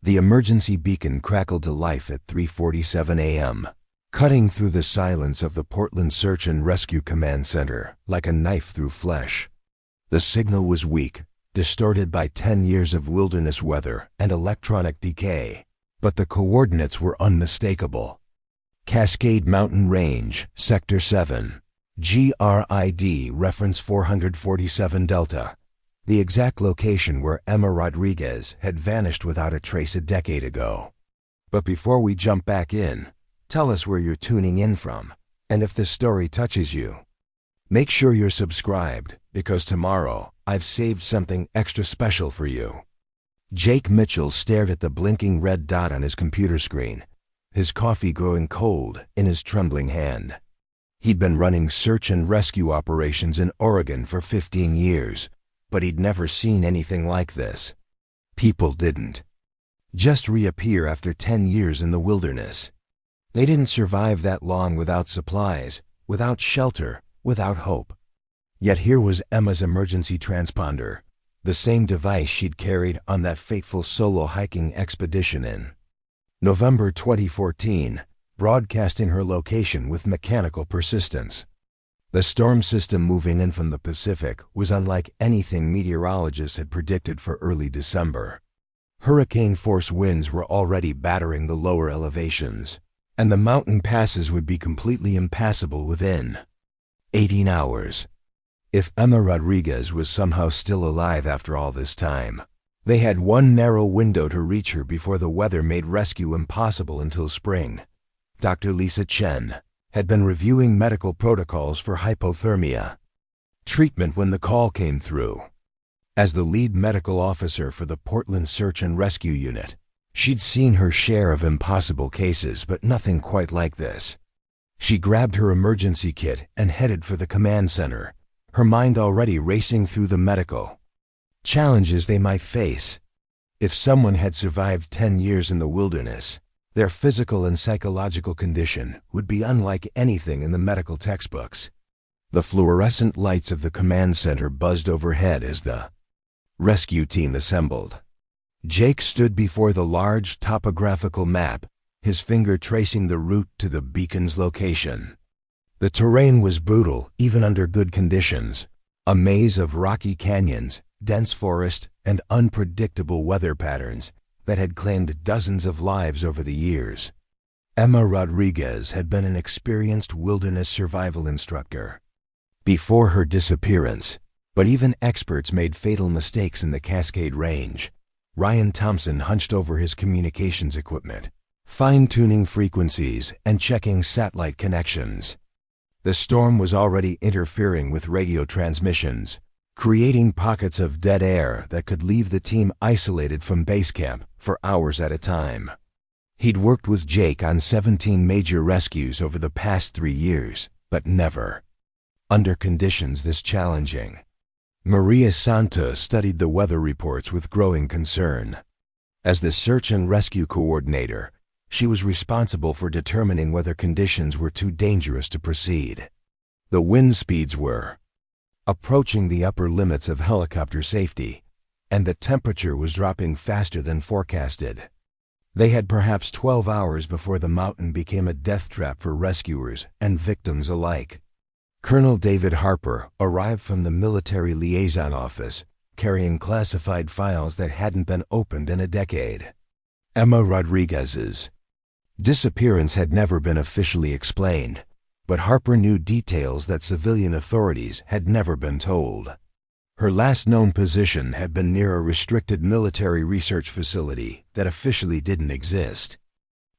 The emergency beacon crackled to life at 3:47 a.m., cutting through the silence of the Portland Search and Rescue Command Center like a knife through flesh. The signal was weak, distorted by 10 years of wilderness weather and electronic decay, but the coordinates were unmistakable. Cascade Mountain Range, Sector 7, GRID reference 447 Delta, the exact location where Emma Rodriguez had vanished without a trace a decade ago. But before we jump back in, tell us where you're tuning in from, and if this story touches you. Make sure you're subscribed, because tomorrow I've saved something extra special for you. Jake Mitchell stared at the blinking red dot on his computer screen, his coffee growing cold in his trembling hand. He'd been running search and rescue operations in Oregon for 15 years, but he'd never seen anything like this. People didn't just reappear after 10 years in the wilderness. They didn't survive that long without supplies, without shelter, without hope. Yet here was Emma's emergency transponder, the same device she'd carried on that fateful solo hiking expedition in November 2014, broadcasting her location with mechanical persistence. The storm system moving in from the Pacific was unlike anything meteorologists had predicted for early December. Hurricane-force winds were already battering the lower elevations, and the mountain passes would be completely impassable within 18 hours. If Emma Rodriguez was somehow still alive after all this time, they had one narrow window to reach her before the weather made rescue impossible until spring. Dr. Lisa Chen had been reviewing medical protocols for hypothermia treatment when the call came through. As the lead medical officer for the Portland Search and Rescue Unit, she'd seen her share of impossible cases, but nothing quite like this. She grabbed her emergency kit and headed for the command center, her mind already racing through the medical challenges they might face. If someone had survived 10 years in the wilderness, their physical and psychological condition would be unlike anything in the medical textbooks. The fluorescent lights of the command center buzzed overhead as the rescue team assembled. Jake stood before the large topographical map, his finger tracing the route to the beacon's location. The terrain was brutal even under good conditions, a maze of rocky canyons, dense forest, and unpredictable weather patterns that had claimed dozens of lives over the years. Emma Rodriguez had been an experienced wilderness survival instructor before her disappearance, but even experts made fatal mistakes in the Cascade Range. Ryan Thompson hunched over his communications equipment, fine-tuning frequencies and checking satellite connections. The storm was already interfering with radio transmissions, creating pockets of dead air that could leave the team isolated from base camp for hours at a time. He'd worked with Jake on 17 major rescues over the past 3 years, but never under conditions this challenging. Maria Santa studied the weather reports with growing concern. As the search and rescue coordinator, she was responsible for determining whether conditions were too dangerous to proceed. The wind speeds were approaching the upper limits of helicopter safety, and the temperature was dropping faster than forecasted. They had perhaps 12 hours before the mountain became a death trap for rescuers and victims alike. Colonel David Harper arrived from the Military Liaison Office, carrying classified files that hadn't been opened in a decade. Emma Rodriguez's disappearance had never been officially explained, but Harper knew details that civilian authorities had never been told. Her last known position had been near a restricted military research facility that officially didn't exist.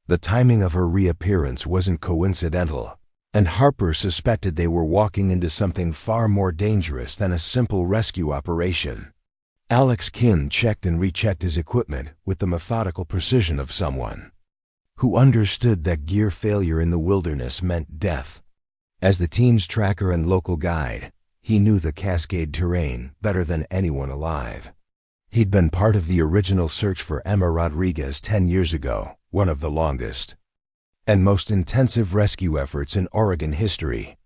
The timing of her reappearance wasn't coincidental, and Harper suspected they were walking into something far more dangerous than a simple rescue operation. Alex Kim checked and rechecked his equipment with the methodical precision of someone who understood that gear failure in the wilderness meant death. As the team's tracker and local guide, he knew the Cascade terrain better than anyone alive. He'd been part of the original search for Emma Rodriguez 10 years ago, one of the longest and most intensive rescue efforts in Oregon history.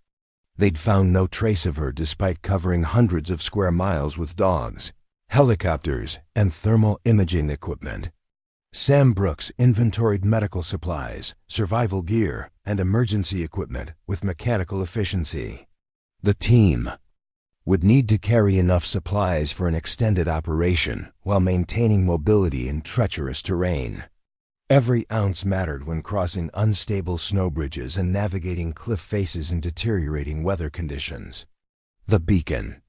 They'd found no trace of her despite covering hundreds of square miles with dogs, helicopters, and thermal imaging equipment. Sam Brooks inventoried medical supplies, survival gear, and emergency equipment with mechanical efficiency. The team would need to carry enough supplies for an extended operation while maintaining mobility in treacherous terrain. Every ounce mattered when crossing unstable snow bridges and navigating cliff faces in deteriorating weather conditions. The beacon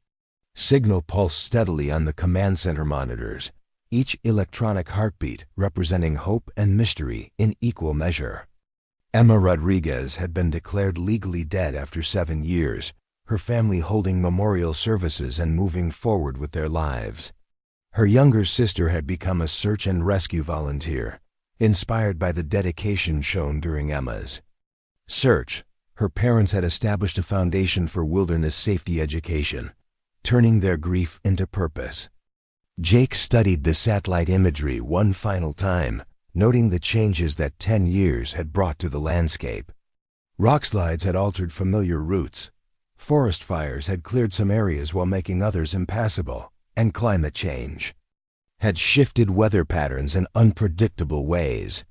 signal pulsed steadily on the command center monitors, each electronic heartbeat representing hope and mystery in equal measure. Emma Rodriguez had been declared legally dead after 7 years, her family holding memorial services and moving forward with their lives. Her younger sister had become a search and rescue volunteer, inspired by the dedication shown during Emma's search. Her parents had established a foundation for wilderness safety education, turning their grief into purpose. Jake studied the satellite imagery one final time, noting the changes that 10 years had brought to the landscape. Rockslides had altered familiar routes, forest fires had cleared some areas while making others impassable, and climate change had shifted weather patterns in unpredictable ways.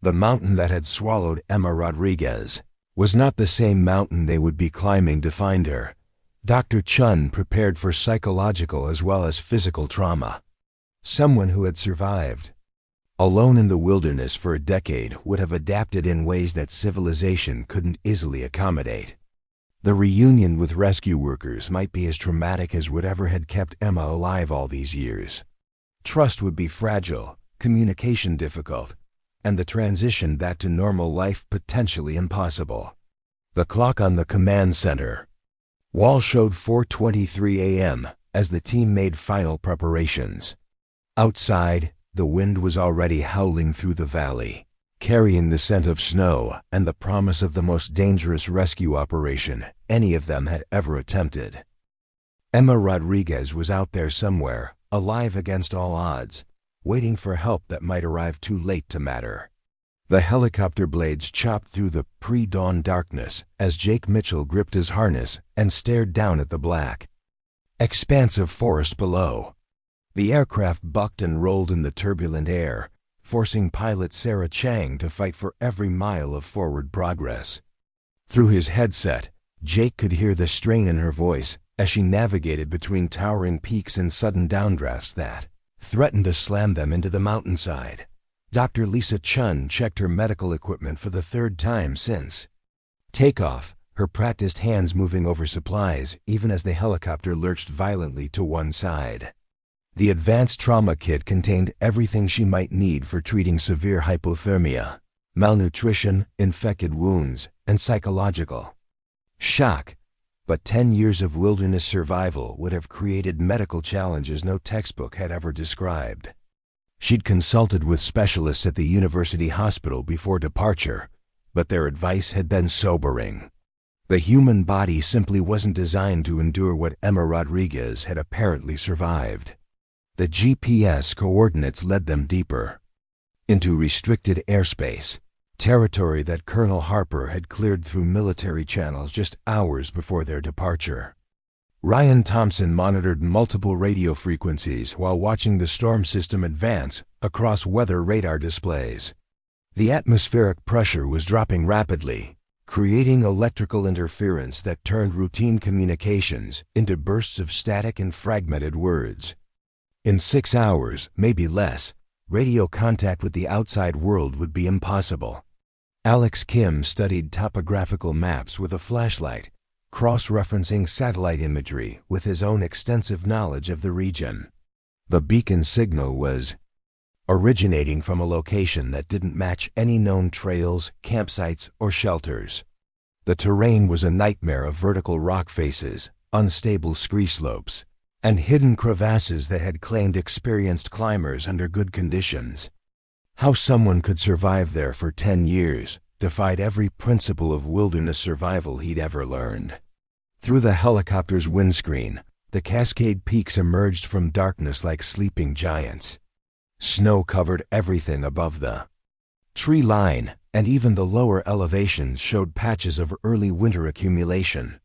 The mountain that had swallowed Emma Rodriguez was not the same mountain they would be climbing to find her. Dr. Chen prepared for psychological as well as physical trauma. Someone who had survived alone in the wilderness for a decade would have adapted in ways that civilization couldn't easily accommodate. The reunion with rescue workers might be as traumatic as whatever had kept Emma alive all these years. Trust would be fragile, communication difficult, and the transition back to normal life potentially impossible. The clock on the command center wall showed 4:23 a.m. as the team made final preparations. Outside, the wind was already howling through the valley, carrying the scent of snow and the promise of the most dangerous rescue operation any of them had ever attempted. Emma Rodriguez was out there somewhere, alive against all odds, waiting for help that might arrive too late to matter. The helicopter blades chopped through the pre-dawn darkness as Jake Mitchell gripped his harness and stared down at the black expanse of forest below. The aircraft bucked and rolled in the turbulent air, forcing pilot Sarah Chang to fight for every mile of forward progress. Through his headset, Jake could hear the strain in her voice as she navigated between towering peaks and sudden downdrafts that threatened to slam them into the mountainside. Dr. Lisa Chen checked her medical equipment for the 3rd time since takeoff, her practiced hands moving over supplies even as the helicopter lurched violently to one side. The advanced trauma kit contained everything she might need for treating severe hypothermia, malnutrition, infected wounds, and psychological shock. But 10 years of wilderness survival would have created medical challenges no textbook had ever described. She'd consulted with specialists at the university hospital before departure, but their advice had been sobering. The human body simply wasn't designed to endure what Emma Rodriguez had apparently survived. The GPS coordinates led them deeper into restricted airspace, territory that Colonel Harper had cleared through military channels just hours before their departure. Ryan Thompson monitored multiple radio frequencies while watching the storm system advance across weather radar displays. The atmospheric pressure was dropping rapidly, creating electrical interference that turned routine communications into bursts of static and fragmented words. In 6 hours, maybe less, radio contact with the outside world would be impossible. Alex Kim studied topographical maps with a flashlight, cross-referencing satellite imagery with his own extensive knowledge of the region. The beacon signal was originating from a location that didn't match any known trails, campsites, or shelters. The terrain was a nightmare of vertical rock faces, unstable scree slopes, and hidden crevasses that had claimed experienced climbers under good conditions. How someone could survive there for 10 years defied every principle of wilderness survival he'd ever learned. Through the helicopter's windscreen, the Cascade Peaks emerged from darkness like sleeping giants. Snow covered everything above the tree line, and even the lower elevations showed patches of early winter accumulation.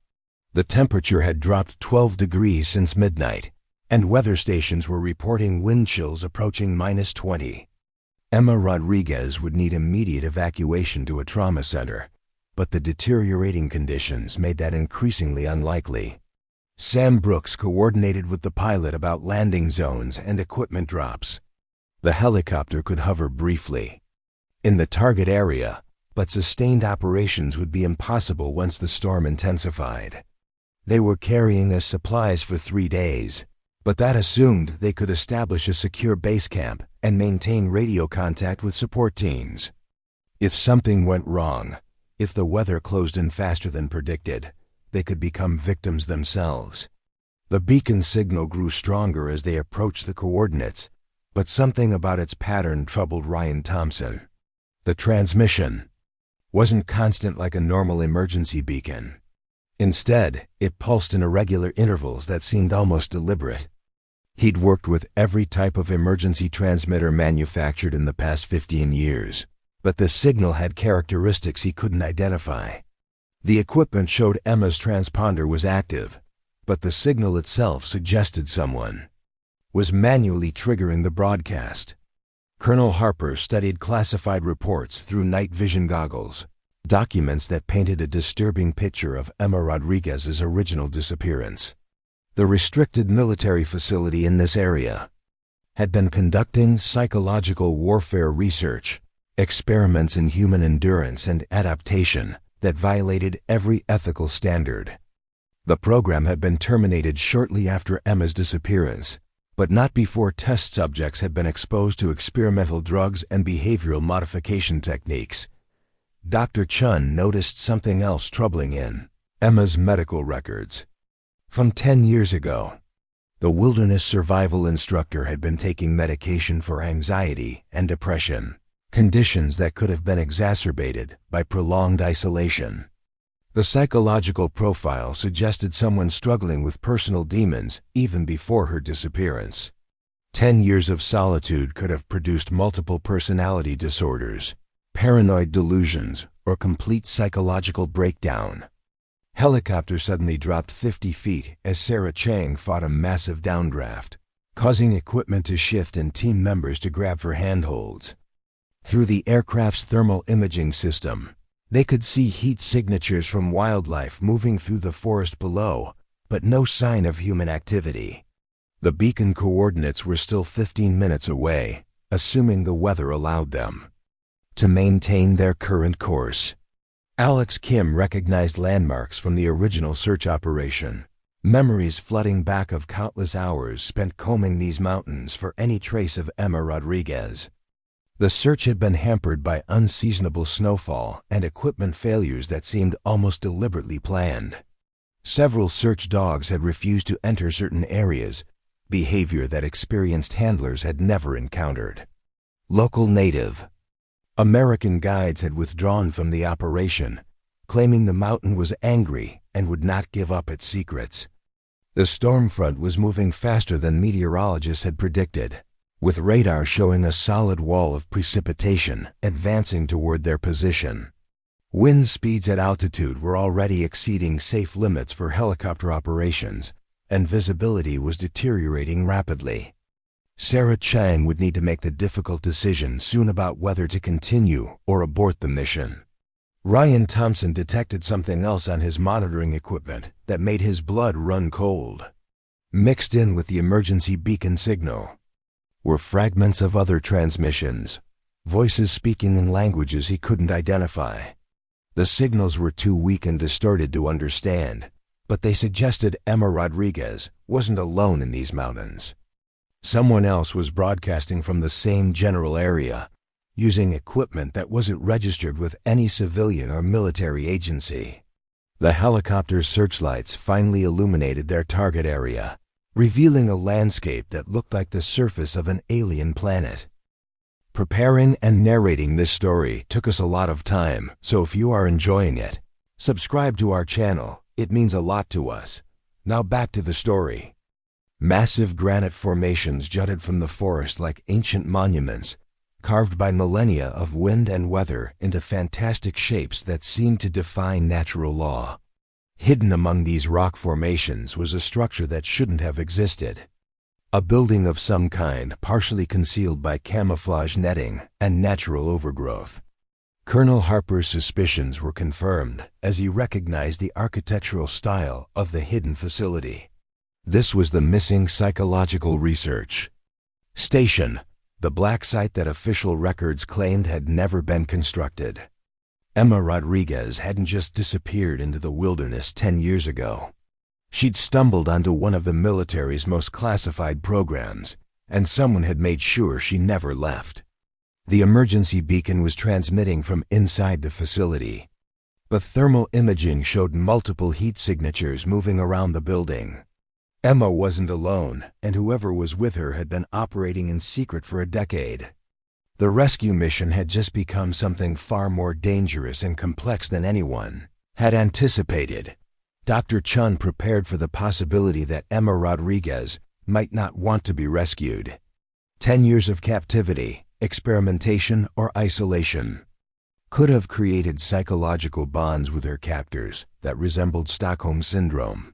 The temperature had dropped 12 degrees since midnight, and weather stations were reporting wind chills approaching -20. Emma Rodriguez would need immediate evacuation to a trauma center, but the deteriorating conditions made that increasingly unlikely. Sam Brooks coordinated with the pilot about landing zones and equipment drops. The helicopter could hover briefly in the target area, but sustained operations would be impossible once the storm intensified. They were carrying us supplies for 3 days, but that assumed they could establish a secure base camp and maintain radio contact with support teams. If something went wrong, if the weather closed in faster than predicted, they could become victims themselves. The beacon signal grew stronger as they approached the coordinates, but something about its pattern troubled Ryan Thompson. The transmission wasn't constant like a normal emergency beacon. Instead, it pulsed in irregular intervals that seemed almost deliberate. He'd worked with every type of emergency transmitter manufactured in the past 15 years, but the signal had characteristics he couldn't identify. The equipment showed Emma's transponder was active, but the signal itself suggested someone was manually triggering the broadcast. Colonel Harper studied classified reports through night vision goggles, documents that painted a disturbing picture of Emma Rodriguez's original disappearance. The restricted military facility in this area had been conducting psychological warfare research, experiments in human endurance and adaptation that violated every ethical standard. The program had been terminated shortly after Emma's disappearance, but not before test subjects had been exposed to experimental drugs and behavioral modification techniques. Dr. Chen noticed something else troubling in Emma's medical records. From 10 years ago, the wilderness survival instructor had been taking medication for anxiety and depression, conditions that could have been exacerbated by prolonged isolation. The psychological profile suggested someone struggling with personal demons even before her disappearance. 10 years of solitude could have produced multiple personality disorders, paranoid delusions, or complete psychological breakdown. Helicopter suddenly dropped 50 feet as Sarah Chang fought a massive downdraft, causing equipment to shift and team members to grab for handholds. Through the aircraft's thermal imaging system, they could see heat signatures from wildlife moving through the forest below, but no sign of human activity. The beacon coordinates were still 15 minutes away, assuming the weather allowed them to maintain their current course. Alex Kim recognized landmarks from the original search operation, memories flooding back of countless hours spent combing these mountains for any trace of Emma Rodriguez. The search had been hampered by unseasonable snowfall and equipment failures that seemed almost deliberately planned. Several search dogs had refused to enter certain areas, behavior that experienced handlers had never encountered. Local Native American guides had withdrawn from the operation, claiming the mountain was angry and would not give up its secrets. The storm front was moving faster than meteorologists had predicted, with radar showing a solid wall of precipitation advancing toward their position. Wind speeds at altitude were already exceeding safe limits for helicopter operations, and visibility was deteriorating rapidly. Sarah Chang would need to make the difficult decision soon about whether to continue or abort the mission. Ryan Thompson detected something else on his monitoring equipment that made his blood run cold. Mixed in with the emergency beacon signal were fragments of other transmissions, voices speaking in languages he couldn't identify. The signals were too weak and distorted to understand, but they suggested Emma Rodriguez wasn't alone in these mountains. Someone else was broadcasting from the same general area, using equipment that wasn't registered with any civilian or military agency. The helicopter's searchlights finally illuminated their target area, revealing a landscape that looked like the surface of an alien planet. Preparing and narrating this story took us a lot of time, so if you are enjoying it, subscribe to our channel. It means a lot to us. Now back to the story. Massive granite formations jutted from the forest like ancient monuments, carved by millennia of wind and weather into fantastic shapes that seemed to defy natural law. Hidden among these rock formations was a structure that shouldn't have existed. A building of some kind, partially concealed by camouflage netting and natural overgrowth. Colonel Harper's suspicions were confirmed as he recognized the architectural style of the hidden facility. This was the missing psychological research station, the black site that official records claimed had never been constructed. Emma Rodriguez hadn't just disappeared into the wilderness 10 years ago. She'd stumbled onto one of the military's most classified programs, and someone had made sure she never left. The emergency beacon was transmitting from inside the facility, but thermal imaging showed multiple heat signatures moving around the building. Emma wasn't alone, and whoever was with her had been operating in secret for a decade. The rescue mission had just become something far more dangerous and complex than anyone had anticipated. Dr. Chen prepared for the possibility that Emma Rodriguez might not want to be rescued. 10 years of captivity, experimentation, or isolation could have created psychological bonds with her captors that resembled Stockholm Syndrome.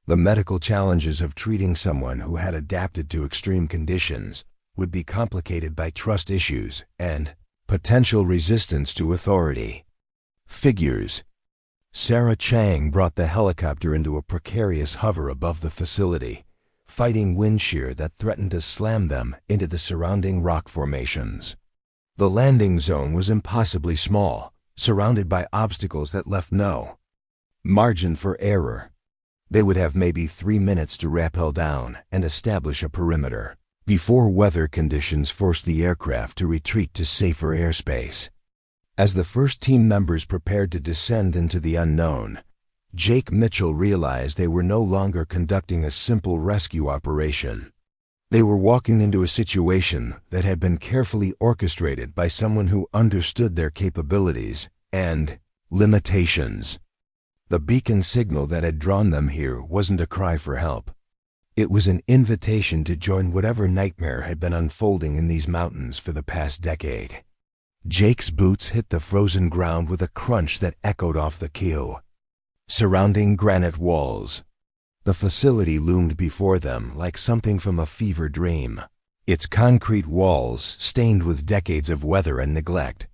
The medical challenges of treating someone who had adapted to extreme conditions would be complicated by trust issues and potential resistance to authority figures. Sarah Chang brought the helicopter into a precarious hover above the facility, fighting wind shear that threatened to slam them into the surrounding rock formations. The landing zone was impossibly small, surrounded by obstacles that left no margin for error. They would have maybe 3 minutes to rappel down and establish a perimeter before weather conditions forced the aircraft to retreat to safer airspace. As the first team members prepared to descend into the unknown, Jake Mitchell realized they were no longer conducting a simple rescue operation. They were walking into a situation that had been carefully orchestrated by someone who understood their capabilities and limitations. The beacon signal that had drawn them here wasn't a cry for help. It was an invitation to join whatever nightmare had been unfolding in these mountains for the past decade. Jake's boots hit the frozen ground with a crunch that echoed off the queue. Surrounding granite walls, the facility loomed before them like something from a fever dream, its concrete walls stained with decades of weather and neglect.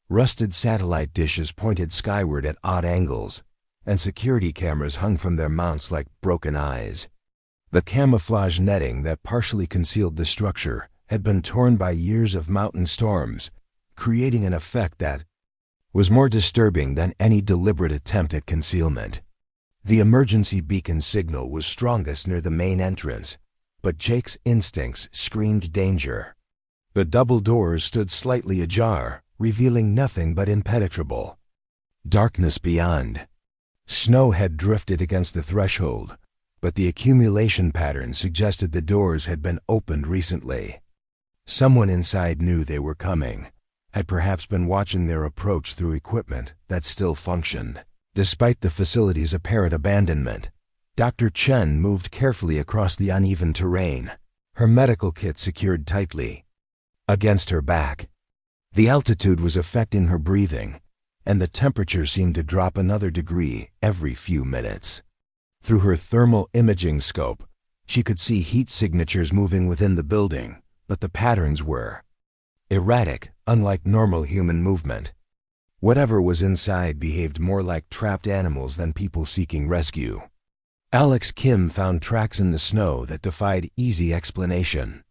Rusted satellite dishes pointed skyward at odd angles, and security cameras hung from their mounts like broken eyes. The camouflage netting that partially concealed the structure had been torn by years of mountain storms, creating an effect that was more disturbing than any deliberate attempt at concealment. The emergency beacon signal was strongest near the main entrance, but Jake's instincts screamed danger. The double doors stood slightly ajar, revealing nothing but impenetrable darkness beyond. Snow had drifted against the threshold, but the accumulation pattern suggested the doors had been opened recently. Someone inside knew they were coming, had perhaps been watching their approach through equipment that still functioned. Despite the facility's apparent abandonment, Dr. Chen moved carefully across the uneven terrain, her medical kit secured tightly against her back. The altitude was affecting her breathing, and the temperature seemed to drop another degree every few minutes. Through her thermal imaging scope, she could see heat signatures moving within the building, but the patterns were erratic, unlike normal human movement. Whatever was inside behaved more like trapped animals than people seeking rescue. Alex Kim found tracks in the snow that defied easy explanation.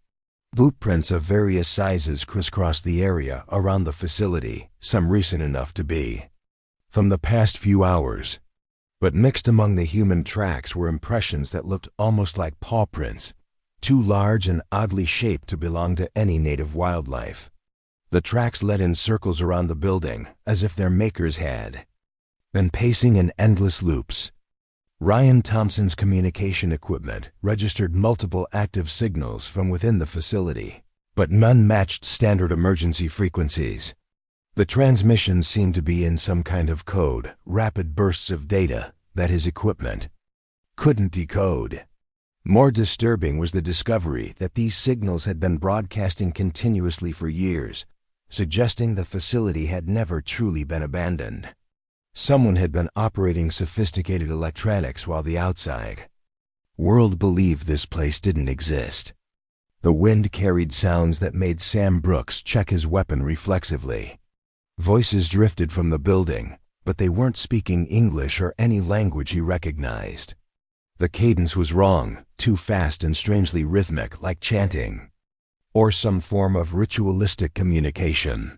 Bootprints of various sizes crisscrossed the area around the facility, some recent enough to be from the past few hours. But mixed among the human tracks were impressions that looked almost like paw prints, too large and oddly shaped to belong to any native wildlife. The tracks led in circles around the building, as if their makers had been pacing in endless loops. Ryan Thompson's communication equipment registered multiple active signals from within the facility, but none matched standard emergency frequencies. The transmissions seemed to be in some kind of code, rapid bursts of data that his equipment couldn't decode. More disturbing was the discovery that these signals had been broadcasting continuously for years, suggesting the facility had never truly been abandoned. Someone had been operating sophisticated electronics while the outside world believed this place didn't exist. The wind carried sounds that made Sam Brooks check his weapon reflexively. Voices drifted from the building, but they weren't speaking English or any language he recognized. The cadence was wrong, too fast and strangely rhythmic, like chanting, or some form of ritualistic communication.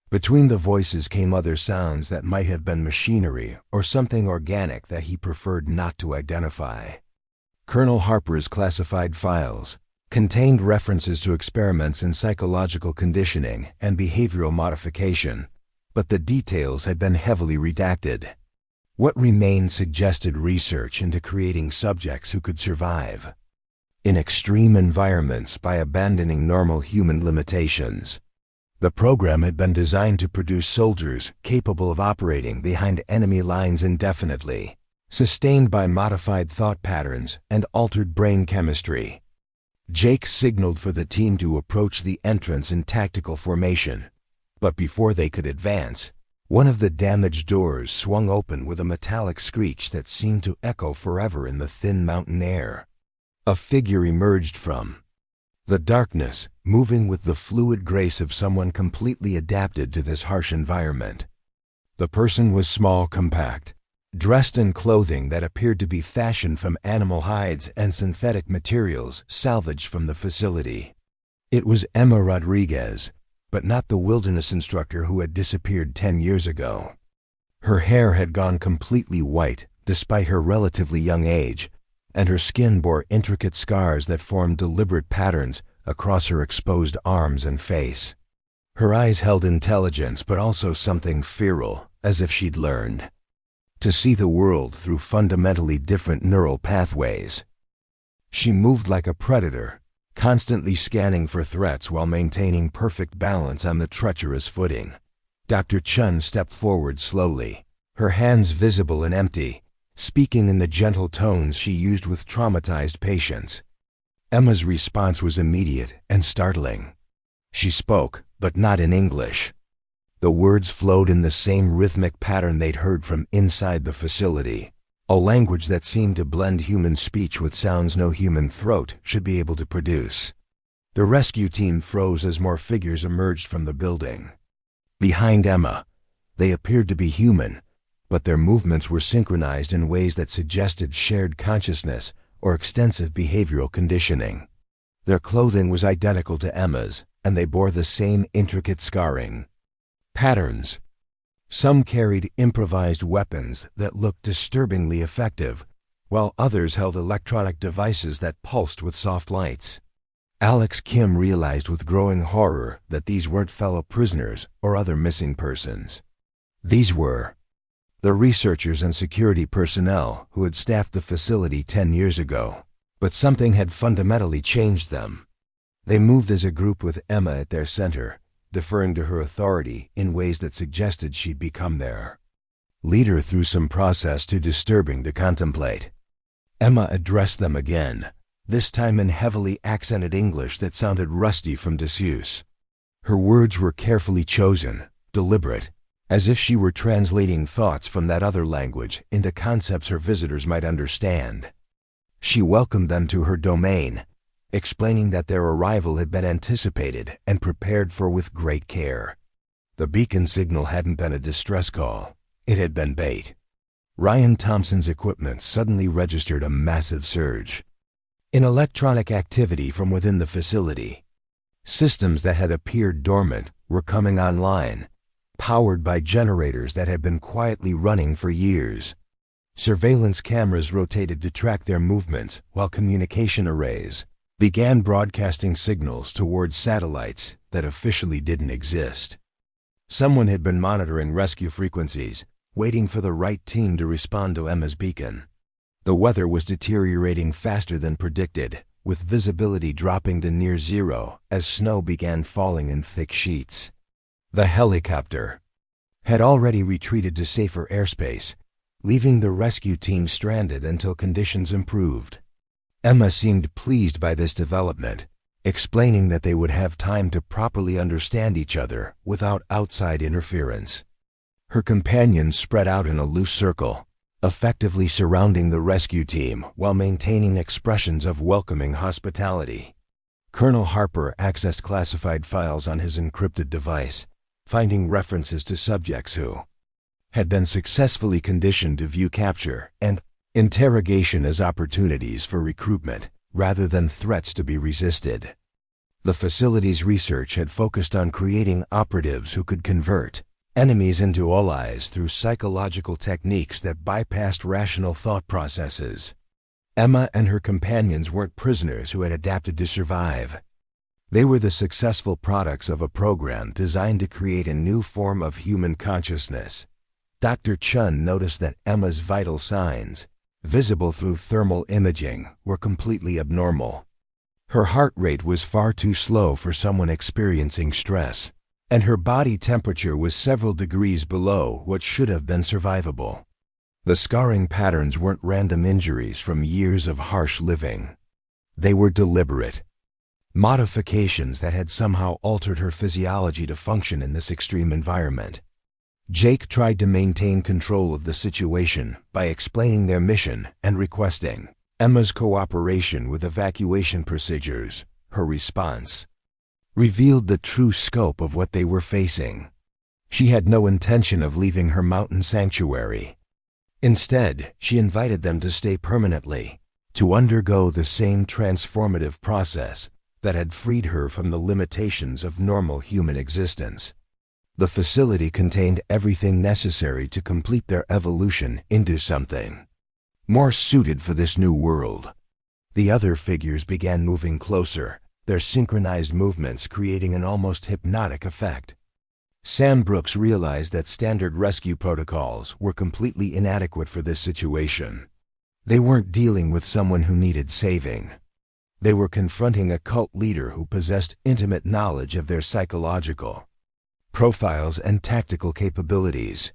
Between the voices came other sounds that might have been machinery or something organic that he preferred not to identify. Colonel Harper's classified files contained references to experiments in psychological conditioning and behavioral modification, but the details had been heavily redacted. What remained suggested research into creating subjects who could survive in extreme environments by abandoning normal human limitations. The program had been designed to produce soldiers capable of operating behind enemy lines indefinitely, sustained by modified thought patterns and altered brain chemistry. Jake signaled for the team to approach the entrance in tactical formation, but before they could advance, one of the damaged doors swung open with a metallic screech that seemed to echo forever in the thin mountain air. A figure emerged from the darkness, moving with the fluid grace of someone completely adapted to this harsh environment. The person was small, compact, dressed in clothing that appeared to be fashioned from animal hides and synthetic materials salvaged from the facility. It was Emma Rodriguez, but not the wilderness instructor who had disappeared 10 years ago. Her hair had gone completely white despite her relatively young age, and her skin bore intricate scars that formed deliberate patterns across her exposed arms and face. Her eyes held intelligence but also something feral, as if she'd learned to see the world through fundamentally different neural pathways. She moved like a predator, constantly scanning for threats while maintaining perfect balance on the treacherous footing. Dr. Chen stepped forward slowly, her hands visible and empty, speaking in the gentle tones she used with traumatized patients. Emma's response was immediate and startling. She spoke, but not in English. The words flowed in the same rhythmic pattern they'd heard from inside the facility, a language that seemed to blend human speech with sounds no human throat should be able to produce. The rescue team froze as more figures emerged from the building. Behind Emma, they appeared to be human, but their movements were synchronized in ways that suggested shared consciousness or extensive behavioral conditioning. Their clothing was identical to Emma's, and they bore the same intricate scarring patterns. Some carried improvised weapons that looked disturbingly effective, while others held electronic devices that pulsed with soft lights. Alex Kim realized with growing horror that these weren't fellow prisoners or other missing persons. These were the researchers and security personnel who had staffed the facility 10 years ago, but something had fundamentally changed them. They moved as a group with Emma at their center, deferring to her authority in ways that suggested she'd become their leader through some process too disturbing to contemplate. Emma addressed them again, this time in heavily accented English that sounded rusty from disuse. Her words were carefully chosen, deliberate, as if she were translating thoughts from that other language into concepts her visitors might understand. She welcomed them to her domain, explaining that their arrival had been anticipated and prepared for with great care. The beacon signal hadn't been a distress call, it had been bait. Ryan Thompson's equipment suddenly registered a massive surge in electronic activity from within the facility. Systems that had appeared dormant were coming online, powered by generators that had been quietly running for years. Surveillance cameras rotated to track their movements, while communication arrays began broadcasting signals towards satellites that officially didn't exist. Someone had been monitoring rescue frequencies, waiting for the right team to respond to Emma's beacon. The weather was deteriorating faster than predicted, with visibility dropping to near zero as snow began falling in thick sheets. The helicopter had already retreated to safer airspace, leaving the rescue team stranded until conditions improved. Emma seemed pleased by this development, explaining that they would have time to properly understand each other without outside interference. Her companions spread out in a loose circle, effectively surrounding the rescue team while maintaining expressions of welcoming hospitality. Colonel Harper accessed classified files on his encrypted device, finding references to subjects who had been successfully conditioned to view capture and interrogation as opportunities for recruitment rather than threats to be resisted. The facility's research had focused on creating operatives who could convert enemies into allies through psychological techniques that bypassed rational thought processes. Emma and her companions weren't prisoners who had adapted to survive. They were the successful products of a program designed to create a new form of human consciousness. Dr. Chen noticed that Emma's vital signs, visible through thermal imaging, were completely abnormal. Her heart rate was far too slow for someone experiencing stress, and her body temperature was several degrees below what should have been survivable. The scarring patterns weren't random injuries from years of harsh living. They were deliberate modifications that had somehow altered her physiology to function in this extreme environment. Jake tried to maintain control of the situation by explaining their mission and requesting Emma's cooperation with evacuation procedures. Her response revealed the true scope of what they were facing. She had no intention of leaving her mountain sanctuary. Instead, she invited them to stay permanently, to undergo the same transformative process that had freed her from the limitations of normal human existence. The facility contained everything necessary to complete their evolution into something more suited for this new world. The other figures began moving closer, their synchronized movements creating an almost hypnotic effect. Sam Brooks realized that standard rescue protocols were completely inadequate for this situation. They weren't dealing with someone who needed saving. They were confronting a cult leader who possessed intimate knowledge of their psychological profiles and tactical capabilities.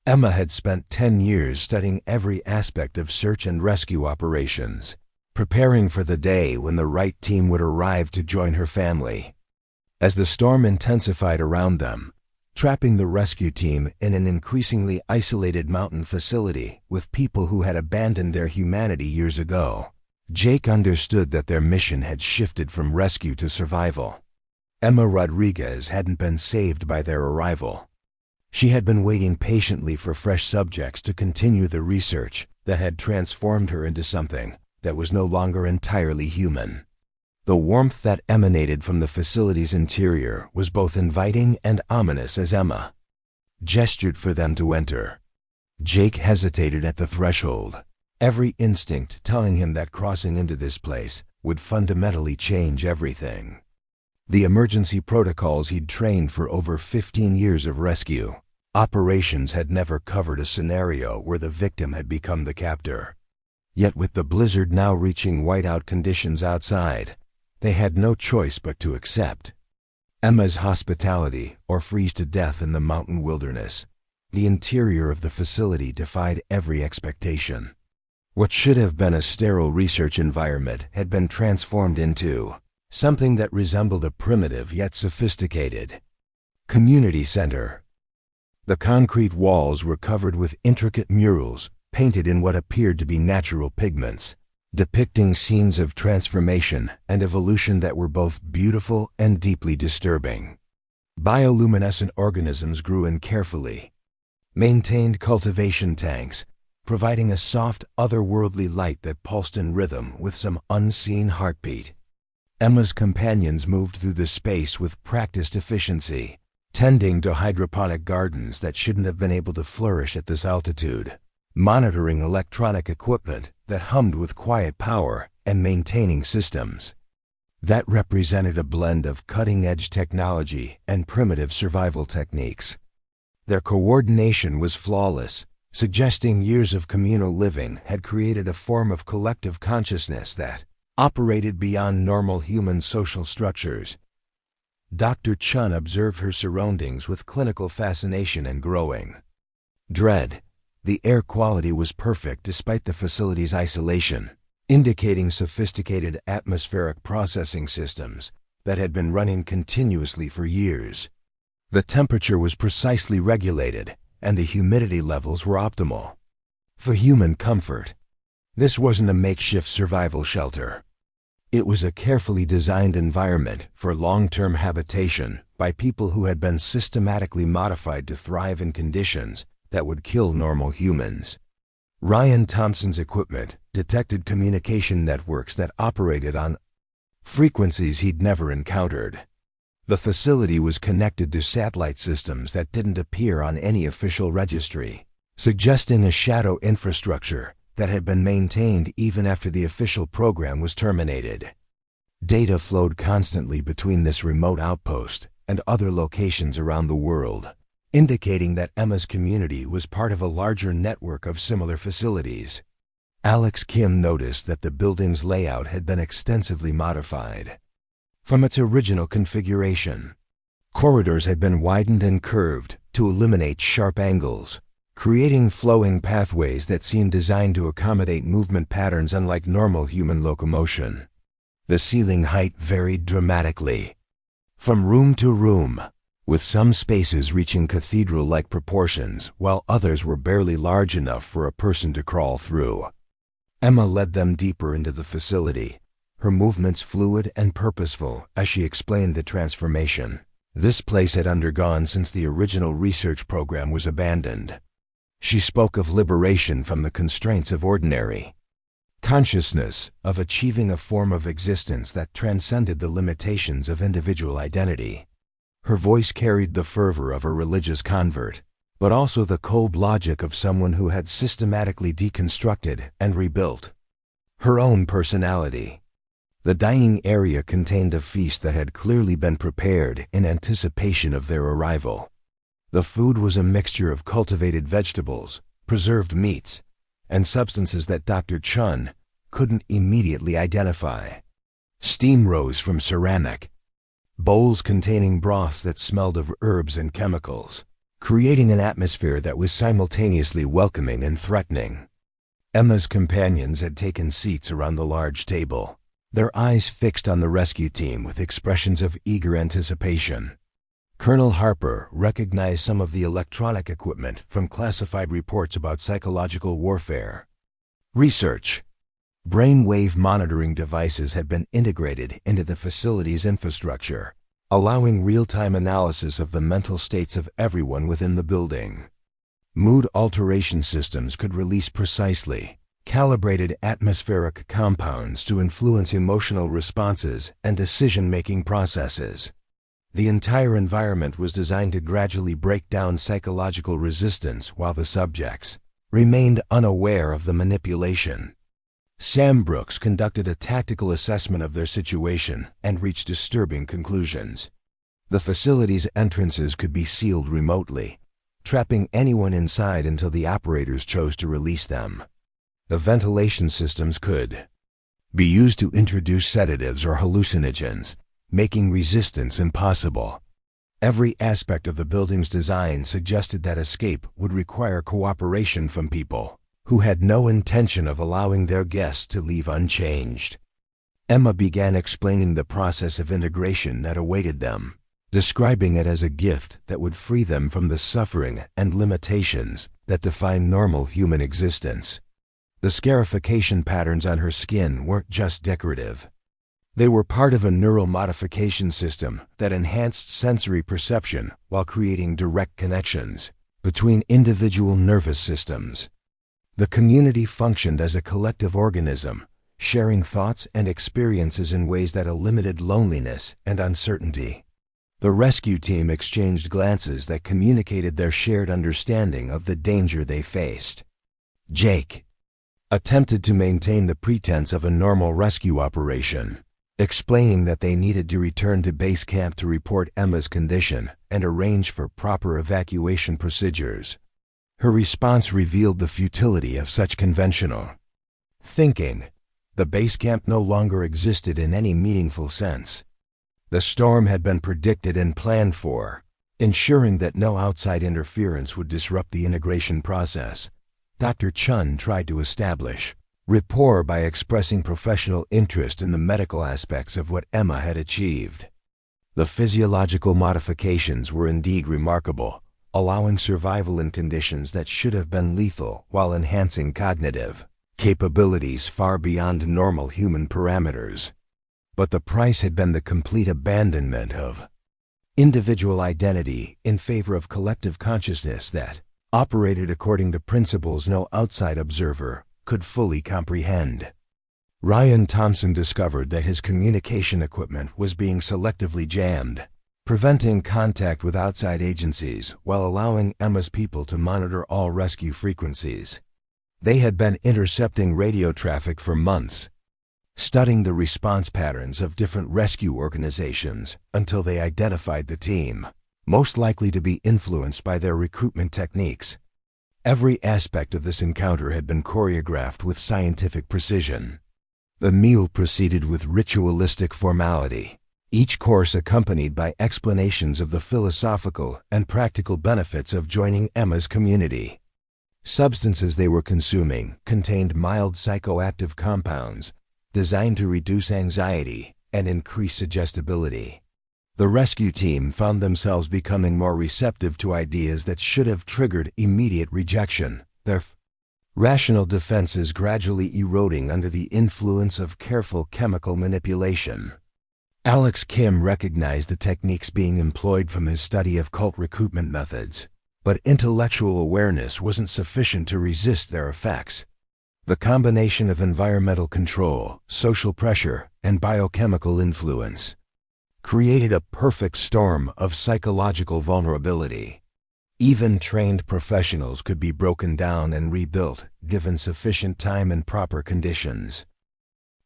Emma had spent 10 years studying every aspect of search and rescue operations, preparing for the day when the right team would arrive to join her family. As the storm intensified around them, trapping the rescue team in an increasingly isolated mountain facility with people who had abandoned their humanity years ago, Jake understood that their mission had shifted from rescue to survival. Emma Rodriguez hadn't been saved by their arrival. She had been waiting patiently for fresh subjects to continue the research that had transformed her into something that was no longer entirely human. The warmth that emanated from the facility's interior was both inviting and ominous as Emma gestured for them to enter. Jake hesitated at the threshold, every instinct telling him that crossing into this place would fundamentally change everything. The emergency protocols he'd trained for over 15 years of rescue operations had never covered a scenario where the victim had become the captor. Yet with the blizzard now reaching whiteout conditions outside, they had no choice but to accept Emma's hospitality or freeze to death in the mountain wilderness. The interior of the facility defied every expectation. What should have been a sterile research environment had been transformed into something that resembled a primitive yet sophisticated community center. The concrete walls were covered with intricate murals painted in what appeared to be natural pigments, depicting scenes of transformation and evolution that were both beautiful and deeply disturbing. Bioluminescent organisms grew in carefully maintained cultivation tanks, providing a soft, otherworldly light that pulsed in rhythm with some unseen heartbeat. Emma's companions moved through the space with practiced efficiency, tending to hydroponic gardens that shouldn't have been able to flourish at this altitude, monitoring electronic equipment that hummed with quiet power, and maintaining systems that represented a blend of cutting-edge technology and primitive survival techniques. Their coordination was flawless, suggesting years of communal living had created a form of collective consciousness that operated beyond normal human social structures. Dr. Chen observed her surroundings with clinical fascination and growing dread. The air quality was perfect despite the facility's isolation, indicating sophisticated atmospheric processing systems that had been running continuously for years. The temperature was precisely regulated, and the humidity levels were optimal for human comfort. This wasn't a makeshift survival shelter. It was a carefully designed environment for long-term habitation by people who had been systematically modified to thrive in conditions that would kill normal humans. Ryan Thompson's equipment detected communication networks that operated on frequencies he'd never encountered. The facility was connected to satellite systems that didn't appear on any official registry, suggesting a shadow infrastructure that had been maintained even after the official program was terminated. Data flowed constantly between this remote outpost and other locations around the world, indicating that Emma's community was part of a larger network of similar facilities. Alex Kim noticed that the building's layout had been extensively modified. From its original configuration, corridors had been widened and curved to eliminate sharp angles, creating flowing pathways that seemed designed to accommodate movement patterns unlike normal human locomotion. The ceiling height varied dramatically, from room to room, with some spaces reaching cathedral-like proportions while others were barely large enough for a person to crawl through. Emma led them deeper into the facility, her movements fluid and purposeful as she explained the transformation this place had undergone since the original research program was abandoned. She spoke of liberation from the constraints of ordinary consciousness, of achieving a form of existence that transcended the limitations of individual identity. Her voice carried the fervor of a religious convert, but also the cold logic of someone who had systematically deconstructed and rebuilt her own personality. The dining area contained a feast that had clearly been prepared in anticipation of their arrival. The food was a mixture of cultivated vegetables, preserved meats, and substances that Dr. Chen couldn't immediately identify. Steam rose from ceramic bowls containing broths that smelled of herbs and chemicals, creating an atmosphere that was simultaneously welcoming and threatening. Emma's companions had taken seats around the large table, their eyes fixed on the rescue team with expressions of eager anticipation. Colonel Harper recognized some of the electronic equipment from classified reports about psychological warfare. Research. Brainwave monitoring devices had been integrated into the facility's infrastructure, allowing real-time analysis of the mental states of everyone within the building. Mood alteration systems could release precisely calibrated atmospheric compounds to influence emotional responses and decision-making processes. The entire environment was designed to gradually break down psychological resistance while the subjects remained unaware of the manipulation. Sam Brooks conducted a tactical assessment of their situation and reached disturbing conclusions. The facility's entrances could be sealed remotely, trapping anyone inside until the operators chose to release them. The ventilation systems could be used to introduce sedatives or hallucinogens, making resistance impossible. Every aspect of the building's design suggested that escape would require cooperation from people who had no intention of allowing their guests to leave unchanged. Emma began explaining the process of integration that awaited them, describing it as a gift that would free them from the suffering and limitations that define normal human existence. The scarification patterns on her skin weren't just decorative. They were part of a neural modification system that enhanced sensory perception while creating direct connections between individual nervous systems. The community functioned as a collective organism, sharing thoughts and experiences in ways that eliminated loneliness and uncertainty. The rescue team exchanged glances that communicated their shared understanding of the danger they faced. Jake attempted to maintain the pretense of a normal rescue operation, explaining that they needed to return to base camp to report Emma's condition and arrange for proper evacuation procedures. Her response revealed the futility of such conventional thinking. The base camp no longer existed in any meaningful sense. The storm had been predicted and planned for, ensuring that no outside interference would disrupt the integration process. Dr. Chen tried to establish rapport by expressing professional interest in the medical aspects of what Emma had achieved. The physiological modifications were indeed remarkable, allowing survival in conditions that should have been lethal while enhancing cognitive capabilities far beyond normal human parameters. But the price had been the complete abandonment of individual identity in favor of collective consciousness that operated according to principles no outside observer could fully comprehend. Ryan Thompson discovered that his communication equipment was being selectively jammed, preventing contact with outside agencies while allowing Emma's people to monitor all rescue frequencies. They had been intercepting radio traffic for months, studying the response patterns of different rescue organizations until they identified the team, most likely to be influenced by their recruitment techniques. Every aspect of this encounter had been choreographed with scientific precision. The meal proceeded with ritualistic formality, each course accompanied by explanations of the philosophical and practical benefits of joining Emma's community. Substances they were consuming contained mild psychoactive compounds designed to reduce anxiety and increase suggestibility. The rescue team found themselves becoming more receptive to ideas that should have triggered immediate rejection, their rational defenses gradually eroding under the influence of careful chemical manipulation. Alex Kim recognized the techniques being employed from his study of cult recruitment methods, but intellectual awareness wasn't sufficient to resist their effects. The combination of environmental control, social pressure, and biochemical influence created a perfect storm of psychological vulnerability. Even trained professionals could be broken down and rebuilt, given sufficient time and proper conditions.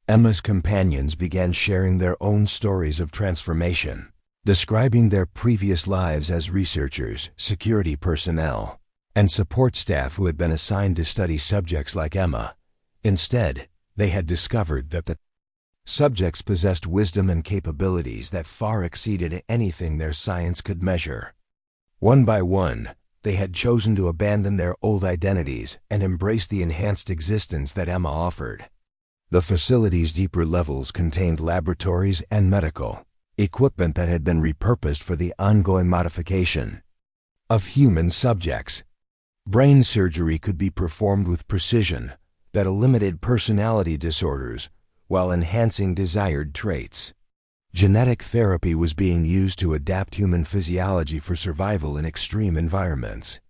Emma's companions began sharing their own stories of transformation, describing their previous lives as researchers, security personnel, and support staff who had been assigned to study subjects like Emma. Instead, they had discovered that the subjects possessed wisdom and capabilities that far exceeded anything their science could measure. One by one, they had chosen to abandon their old identities and embrace the enhanced existence that Emma offered. The facility's deeper levels contained laboratories and medical equipment that had been repurposed for the ongoing modification of human subjects. Brain surgery could be performed with precision that eliminated personality disorders while enhancing desired traits. Genetic therapy was being used to adapt human physiology for survival in extreme environments.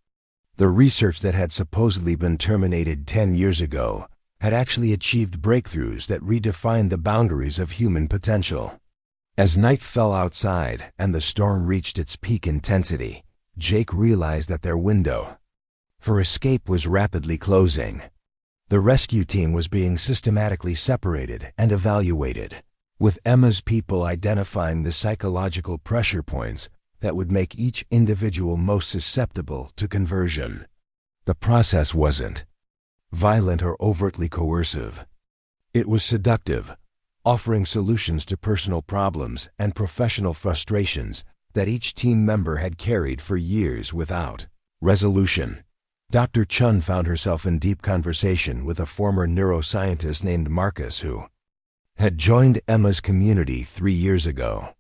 The research that had supposedly been terminated 10 years ago had actually achieved breakthroughs that redefined the boundaries of human potential. As night fell outside and the storm reached its peak intensity, Jake realized that their window for escape was rapidly closing. The rescue team was being systematically separated and evaluated, with Emma's people identifying the psychological pressure points that would make each individual most susceptible to conversion. The process wasn't violent or overtly coercive. It was seductive, offering solutions to personal problems and professional frustrations that each team member had carried for years without resolution. Dr. Chen found herself in deep conversation with a former neuroscientist named Marcus who had joined Emma's community 3 years ago.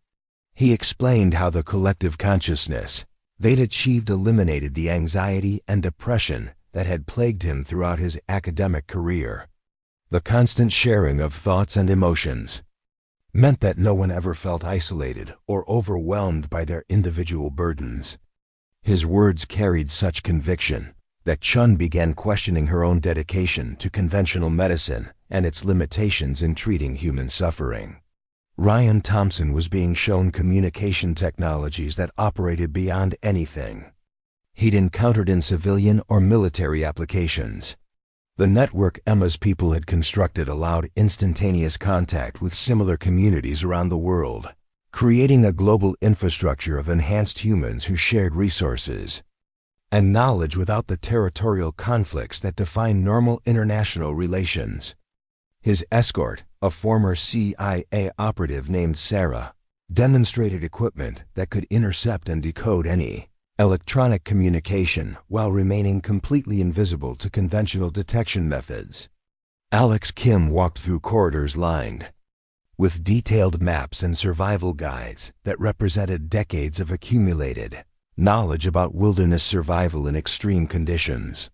He explained how the collective consciousness they'd achieved eliminated the anxiety and depression that had plagued him throughout his academic career. The constant sharing of thoughts and emotions meant that no one ever felt isolated or overwhelmed by their individual burdens. His words carried such conviction that Chen began questioning her own dedication to conventional medicine and its limitations in treating human suffering. Ryan Thompson was being shown communication technologies that operated beyond anything he'd encountered in civilian or military applications. The network Emma's people had constructed allowed instantaneous contact with similar communities around the world, creating a global infrastructure of enhanced humans who shared resources and knowledge without the territorial conflicts that define normal international relations. His escort, a former CIA operative named Sarah, demonstrated equipment that could intercept and decode any electronic communication while remaining completely invisible to conventional detection methods. Alex Kim walked through corridors lined with detailed maps and survival guides that represented decades of accumulated knowledge about wilderness survival in extreme conditions.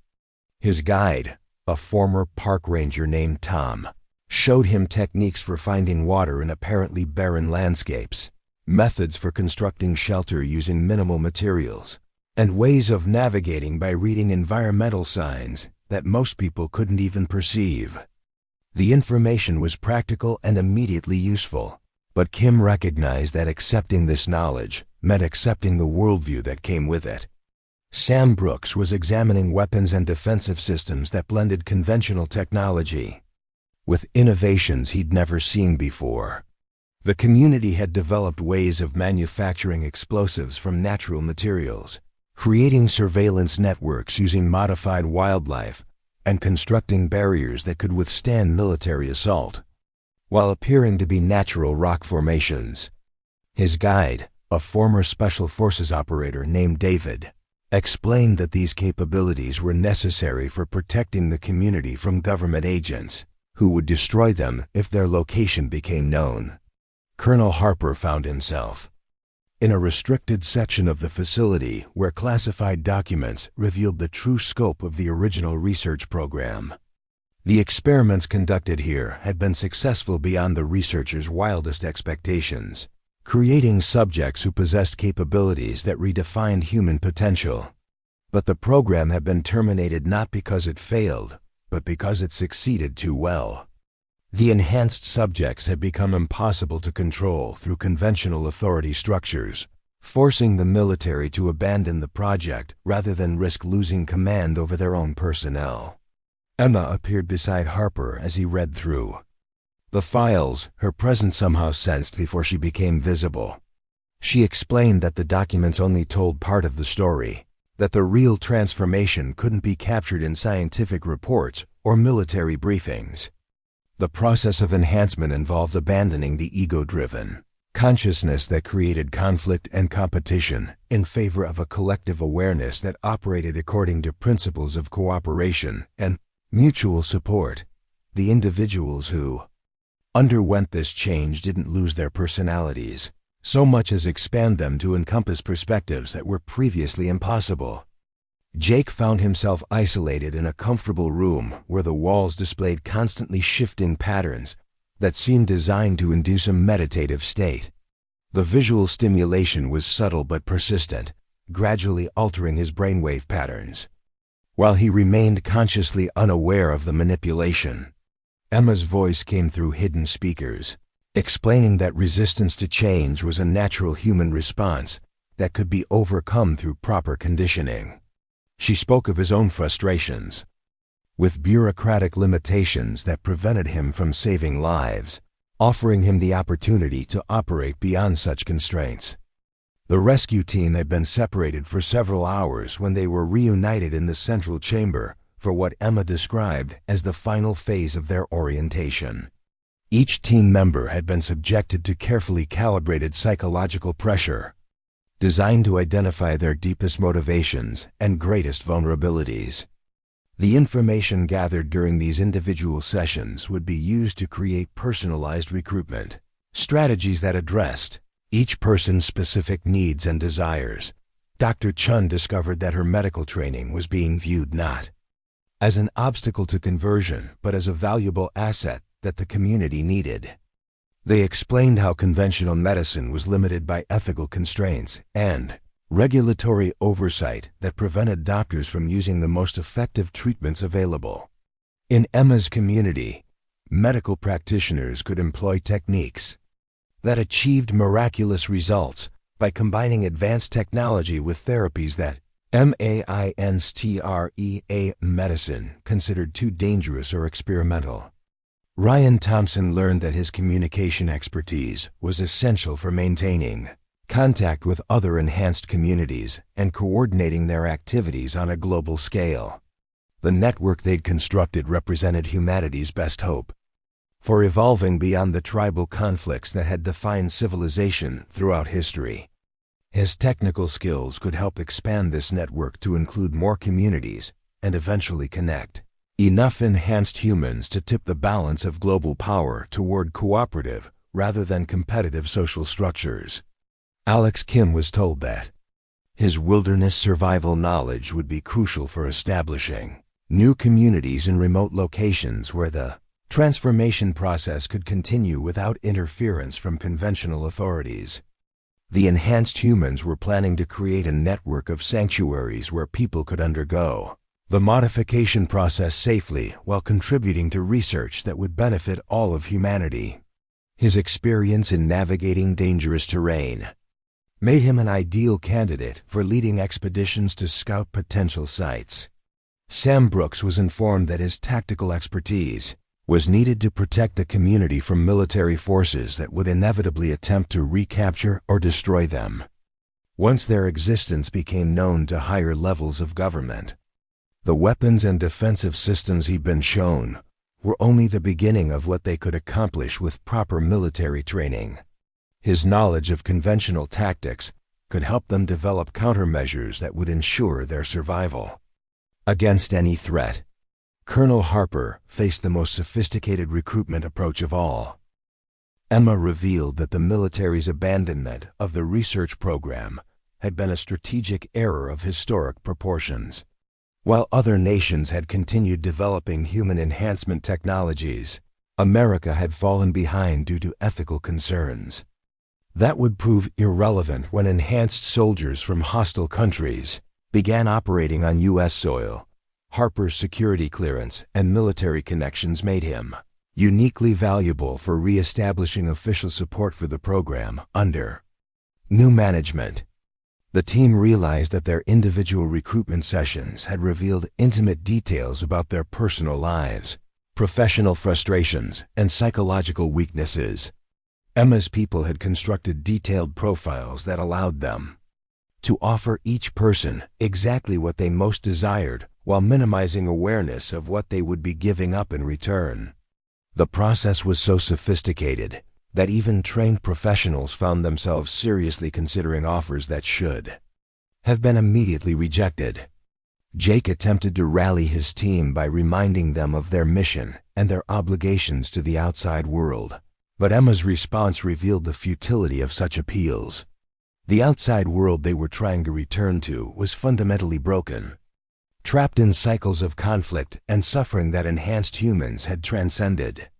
His guide, a former park ranger named Tom, showed him techniques for finding water in apparently barren landscapes, methods for constructing shelter using minimal materials, and ways of navigating by reading environmental signs that most people couldn't even perceive. The information was practical and immediately useful, but Kim recognized that accepting this knowledge meant accepting the worldview that came with it. Sam Brooks was examining weapons and defensive systems that blended conventional technology with innovations he'd never seen before. The community had developed ways of manufacturing explosives from natural materials, creating surveillance networks using modified wildlife, and constructing barriers that could withstand military assault, while appearing to be natural rock formations. His guide, a former Special Forces operator named David, explained that these capabilities were necessary for protecting the community from government agents, who would destroy them if their location became known. Colonel Harper found himself in a restricted section of the facility where classified documents revealed the true scope of the original research program. The experiments conducted here had been successful beyond the researchers' wildest expectations, creating subjects who possessed capabilities that redefined human potential. But the program had been terminated not because it failed, but because it succeeded too well. The enhanced subjects had become impossible to control through conventional authority structures, forcing the military to abandon the project rather than risk losing command over their own personnel. Emma appeared beside Harper as he read through the files, her presence somehow sensed before she became visible. She explained that the documents only told part of the story, that the real transformation couldn't be captured in scientific reports or military briefings. The process of enhancement involved abandoning the ego-driven consciousness that created conflict and competition in favor of a collective awareness that operated according to principles of cooperation and mutual support. The individuals who underwent this change didn't lose their personalities, so much as expand them to encompass perspectives that were previously impossible. Jake found himself isolated in a comfortable room where the walls displayed constantly shifting patterns that seemed designed to induce a meditative state. The visual stimulation was subtle but persistent, gradually altering his brainwave patterns. While he remained consciously unaware of the manipulation, Emma's voice came through hidden speakers, explaining that resistance to change was a natural human response that could be overcome through proper conditioning. She spoke of his own frustrations with bureaucratic limitations that prevented him from saving lives, offering him the opportunity to operate beyond such constraints. The rescue team had been separated for several hours when they were reunited in the central chamber for what Emma described as the final phase of their orientation. Each team member had been subjected to carefully calibrated psychological pressure, designed to identify their deepest motivations and greatest vulnerabilities. The information gathered during these individual sessions would be used to create personalized recruitment strategies that addressed each person's specific needs and desires. Dr. Chen discovered that her medical training was being viewed not as an obstacle to conversion, but as a valuable asset that the community needed. They explained how conventional medicine was limited by ethical constraints and regulatory oversight that prevented doctors from using the most effective treatments available. In Emma's community, medical practitioners could employ techniques that achieved miraculous results by combining advanced technology with therapies that medicine considered too dangerous or experimental. Ryan Thompson learned that his communication expertise was essential for maintaining contact with other enhanced communities and coordinating their activities on a global scale. The network they'd constructed represented humanity's best hope for evolving beyond the tribal conflicts that had defined civilization throughout history. His technical skills could help expand this network to include more communities and eventually connect enough enhanced humans to tip the balance of global power toward cooperative rather than competitive social structures. Alex Kim was told that his wilderness survival knowledge would be crucial for establishing new communities in remote locations where the Transformation process could continue without interference from conventional authorities. The enhanced humans were planning to create a network of sanctuaries where people could undergo the modification process safely while contributing to research that would benefit all of humanity. His experience in navigating dangerous terrain made him an ideal candidate for leading expeditions to scout potential sites. Sam Brooks was informed that his tactical expertise was needed to protect the community from military forces that would inevitably attempt to recapture or destroy them once their existence became known to higher levels of government. The weapons and defensive systems he'd been shown were only the beginning of what they could accomplish with proper military training. His knowledge of conventional tactics could help them develop countermeasures that would ensure their survival against any threat. Colonel Harper faced the most sophisticated recruitment approach of all. Emma revealed that the military's abandonment of the research program had been a strategic error of historic proportions. While other nations had continued developing human enhancement technologies, America had fallen behind due to ethical concerns. That would prove irrelevant when enhanced soldiers from hostile countries began operating on U.S. soil. Harper's security clearance and military connections made him uniquely valuable for re-establishing official support for the program under new management. The team realized that their individual recruitment sessions had revealed intimate details about their personal lives, professional frustrations, and psychological weaknesses. Emma's people had constructed detailed profiles that allowed them to offer each person exactly what they most desired while minimizing awareness of what they would be giving up in return. The process was so sophisticated that even trained professionals found themselves seriously considering offers that should have been immediately rejected. Jake attempted to rally his team by reminding them of their mission and their obligations to the outside world, but Emma's response revealed the futility of such appeals. The outside world they were trying to return to was fundamentally broken, trapped in cycles of conflict and suffering that enhanced humans had transcended.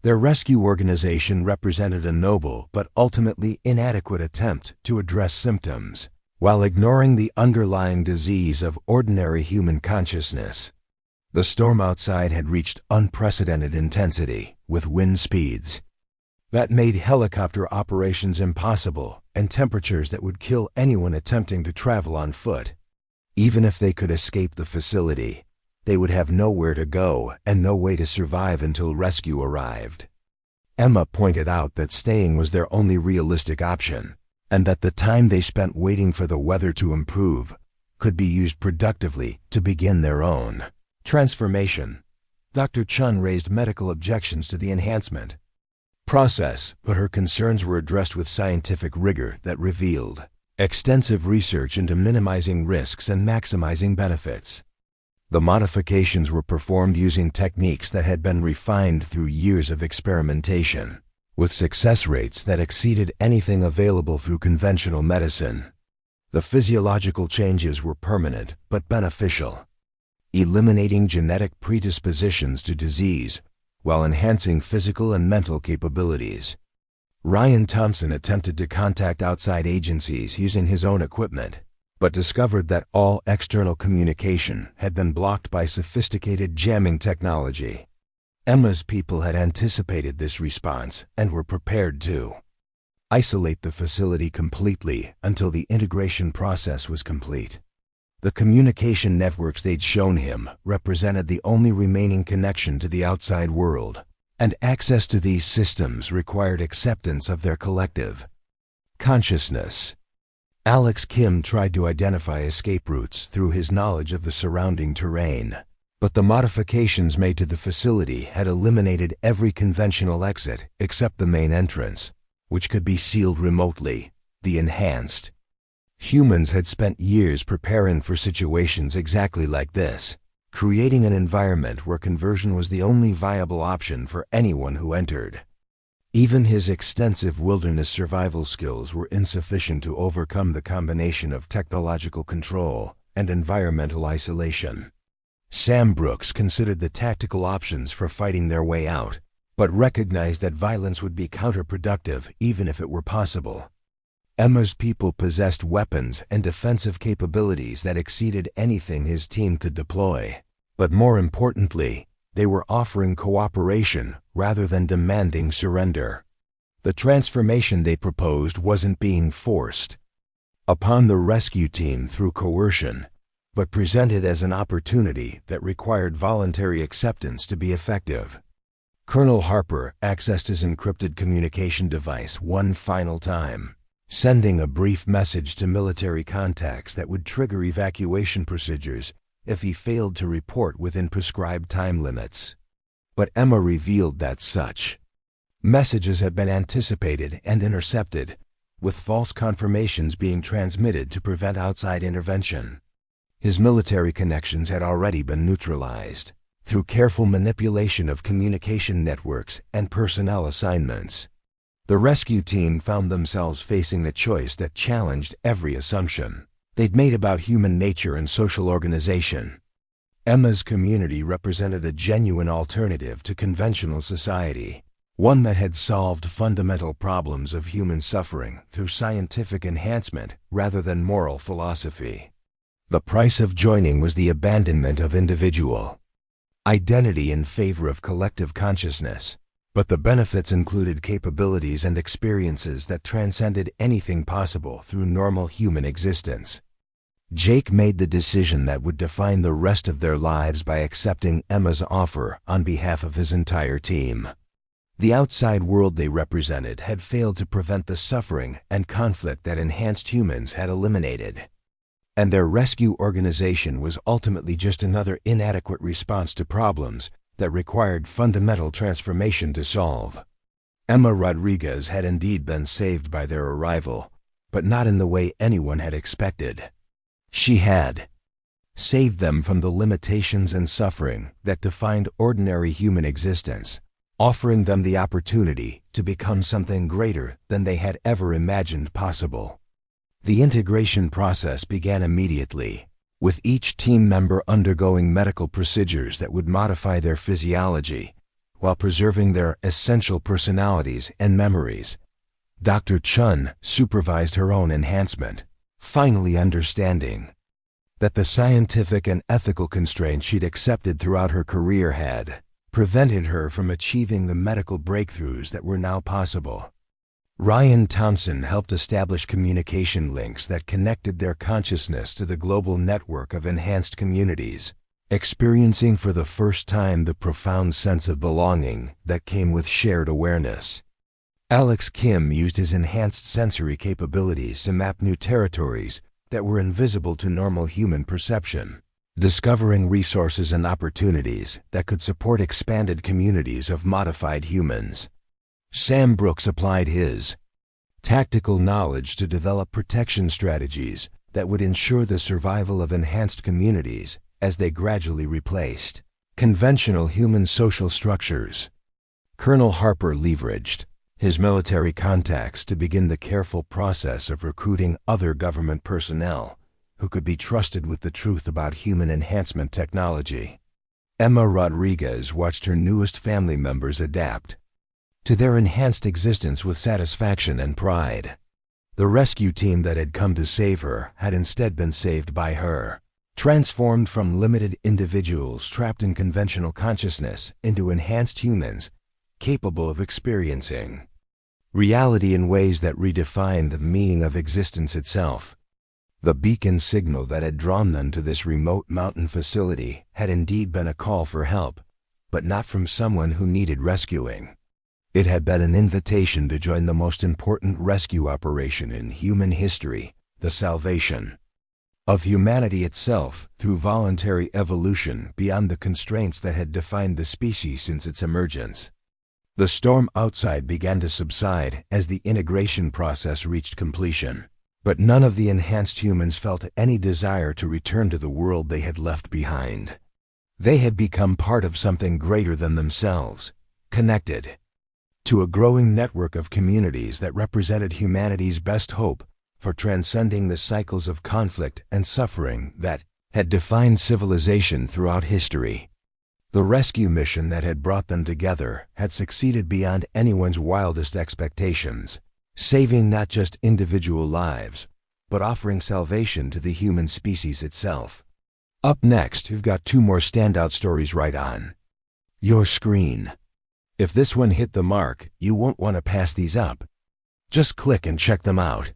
Their rescue organization represented a noble but ultimately inadequate attempt to address symptoms, while ignoring the underlying disease of ordinary human consciousness. The storm outside had reached unprecedented intensity, with wind speeds that made helicopter operations impossible and temperatures that would kill anyone attempting to travel on foot. Even if they could escape the facility, they would have nowhere to go and no way to survive until rescue arrived. Emma pointed out that staying was their only realistic option, and that the time they spent waiting for the weather to improve could be used productively to begin their own transformation. Dr. Chen raised medical objections to the enhancement process, but her concerns were addressed with scientific rigor that revealed extensive research into minimizing risks and maximizing benefits. The modifications were performed using techniques that had been refined through years of experimentation, with success rates that exceeded anything available through conventional medicine. The physiological changes were permanent but beneficial, eliminating genetic predispositions to disease while enhancing physical and mental capabilities. Ryan Thompson attempted to contact outside agencies using his own equipment, but discovered that all external communication had been blocked by sophisticated jamming technology. Emma's people had anticipated this response and were prepared to isolate the facility completely until the integration process was complete. The communication networks they'd shown him represented the only remaining connection to the outside world, and access to these systems required acceptance of their collective consciousness. Alex Kim tried to identify escape routes through his knowledge of the surrounding terrain, but the modifications made to the facility had eliminated every conventional exit except the main entrance, which could be sealed remotely. The enhanced humans had spent years preparing for situations exactly like this, creating an environment where conversion was the only viable option for anyone who entered. Even his extensive wilderness survival skills were insufficient to overcome the combination of technological control and environmental isolation. Sam Brooks considered the tactical options for fighting their way out, but recognized that violence would be counterproductive even if it were possible. Emma's people possessed weapons and defensive capabilities that exceeded anything his team could deploy. But more importantly, they were offering cooperation rather than demanding surrender. The transformation they proposed wasn't being forced upon the rescue team through coercion, but presented as an opportunity that required voluntary acceptance to be effective. Colonel Harper accessed his encrypted communication device one final time, sending a brief message to military contacts that would trigger evacuation procedures if he failed to report within prescribed time limits. But Emma revealed that such messages had been anticipated and intercepted, with false confirmations being transmitted to prevent outside intervention. His military connections had already been neutralized through careful manipulation of communication networks and personnel assignments. The rescue team found themselves facing a choice that challenged every assumption they'd made about human nature and social organization. Emma's community represented a genuine alternative to conventional society, one that had solved fundamental problems of human suffering through scientific enhancement rather than moral philosophy. The price of joining was the abandonment of individual identity in favor of collective consciousness, but the benefits included capabilities and experiences that transcended anything possible through normal human existence. Jake made the decision that would define the rest of their lives by accepting Emma's offer on behalf of his entire team. The outside world they represented had failed to prevent the suffering and conflict that enhanced humans had eliminated, and their rescue organization was ultimately just another inadequate response to problems that required fundamental transformation to solve. Emma Rodriguez had indeed been saved by their arrival, but not in the way anyone had expected. She had saved them from the limitations and suffering that defined ordinary human existence, offering them the opportunity to become something greater than they had ever imagined possible. The integration process began immediately, with each team member undergoing medical procedures that would modify their physiology while preserving their essential personalities and memories. Dr. Chen supervised her own enhancement, finally understanding that the scientific and ethical constraints she'd accepted throughout her career had prevented her from achieving the medical breakthroughs that were now possible. Ryan Townsend helped establish communication links that connected their consciousness to the global network of enhanced communities, experiencing for the first time the profound sense of belonging that came with shared awareness. Alex Kim used his enhanced sensory capabilities to map new territories that were invisible to normal human perception, discovering resources and opportunities that could support expanded communities of modified humans. Sam Brooks applied his tactical knowledge to develop protection strategies that would ensure the survival of enhanced communities as they gradually replaced conventional human social structures. Colonel Harper leveraged his military contacts to begin the careful process of recruiting other government personnel who could be trusted with the truth about human enhancement technology. Emma Rodriguez watched her newest family members adapt to their enhanced existence with satisfaction and pride. The rescue team that had come to save her had instead been saved by her, transformed from limited individuals trapped in conventional consciousness into enhanced humans capable of experiencing reality in ways that redefined the meaning of existence itself. The beacon signal that had drawn them to this remote mountain facility had indeed been a call for help, but not from someone who needed rescuing. It had been an invitation to join the most important rescue operation in human history, the salvation of humanity itself through voluntary evolution beyond the constraints that had defined the species since its emergence. The storm outside began to subside as the integration process reached completion, but none of the enhanced humans felt any desire to return to the world they had left behind. They had become part of something greater than themselves, connected to a growing network of communities that represented humanity's best hope for transcending the cycles of conflict and suffering that had defined civilization throughout history. The rescue mission that had brought them together had succeeded beyond anyone's wildest expectations, saving not just individual lives, but offering salvation to the human species itself. Up next, we've got two more standout stories right on your screen. If this one hit the mark, you won't want to pass these up. Just click and check them out.